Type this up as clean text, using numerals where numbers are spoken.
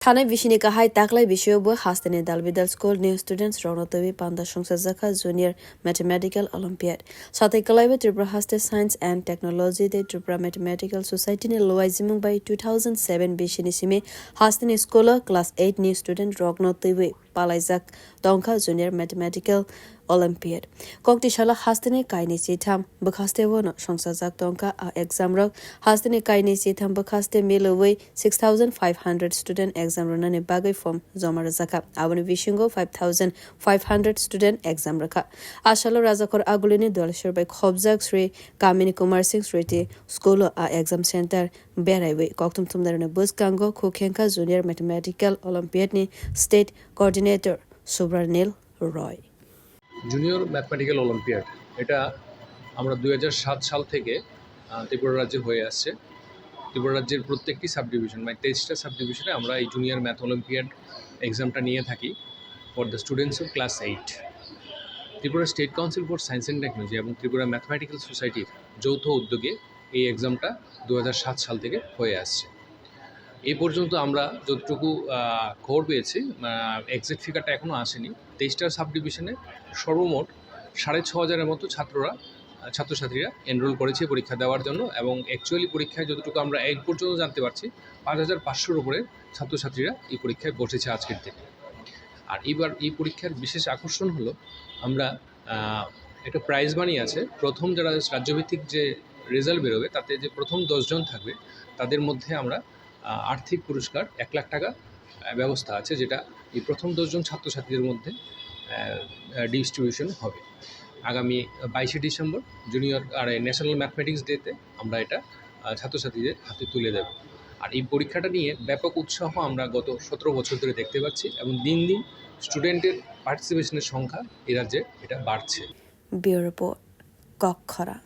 Thane Vishinika Hai Taklai Bishobo Hastane Dalvidal School new students Ronotovi Panda Chengsajakha Junior Mathematical Olympiad. Sate Kalaiba Tripura Haste Science and Technology de Tripura Mathematical Society ne Loizimung by 2007 Bishinisime Hastane Scholar Class 8 new student Rognotovi Palaizak Donka Junior Mathematical Olympiad. Kokti Shala Hastane Kaini Sitam Bakaste Wono Chengsajakha Donka exam rock Hastane Kaini Sitam Bakaste Milaway 6,500 student exam runane bagai form joma razaka awani vishingo 5,500 student exam rakha ashalo rajakor agulini dolshor by khobjak sri kamini kumar singh sri school exam center beraiwe koktum tumdarane buskango khokhenka junior mathematical olympiad ni state coordinator subranil roy junior mathematical olympiad এটা আমরা 2007 সাল থেকে ত্রিপুরা রাজ্যে হয়ে আসছে। ত্রিপুরা রাজ্যের প্রত্যেকটি sub division মানে 23টা সাব ডিভিশনে আমরা এই জুনিয়র ম্যাথ অলিম্পিয়াড এক্সামটা নিয়ে থাকি for the students of class 8। Tripura state council for science and technology এবং ত্রিপুরা ম্যাথমেটিক্যাল সোসাইটির যৌথ উদ্যোগে এই এক্সামটা 2007 সাল থেকে হয়ে আসছে। এই পর্যন্ত আমরা যতটুকু খবর পেয়েছি এক্সাক্ট ফিগারটা এখনও আসেনি। 23টা সাব ডিভিশনে সর্বমোট 6,500-এর মতো ছাত্রছাত্রীরা এনরোল করেছে পরীক্ষা দেওয়ার জন্য এবং অ্যাকচুয়ালি পরীক্ষায় যতটুকু আমরা এই পর্যন্ত জানতে পারছি 5,500-এর উপরে ছাত্রছাত্রীরা এই পরীক্ষায় বসেছে আজকের দিনে। আর এবার এই পরীক্ষার বিশেষ আকর্ষণ হলো আমরা একটা প্রাইজ মানি আছে। প্রথম যারা রাজ্যভিত্তিক যে রেজাল্ট বেরোবে তাতে যে প্রথম 10 জন থাকবে তাদের মধ্যে আমরা আর্থিক পুরস্কার 1 লাখ টাকা ব্যবস্থা আছে, যেটা এই প্রথম 10 জন ছাত্রছাত্রীদের মধ্যে ডিস্ট্রিবিউশন হবে। আগামী 22শে ডিসেম্বর জুনিয়র আর ন্যাশনাল ম্যাথমেটিক্স ডেতে আমরা এটা ছাত্রছাত্রীদের হাতে তুলে দেব। আর এই পরীক্ষাটা নিয়ে ব্যাপক উৎসাহ আমরা গত 17 বছর ধরে দেখতে পাচ্ছি এবং দিন দিন স্টুডেন্টের পার্টিসিপেশনের সংখ্যা এই রাজ্যে এটা বাড়ছে। Bureau report কক্ষরা।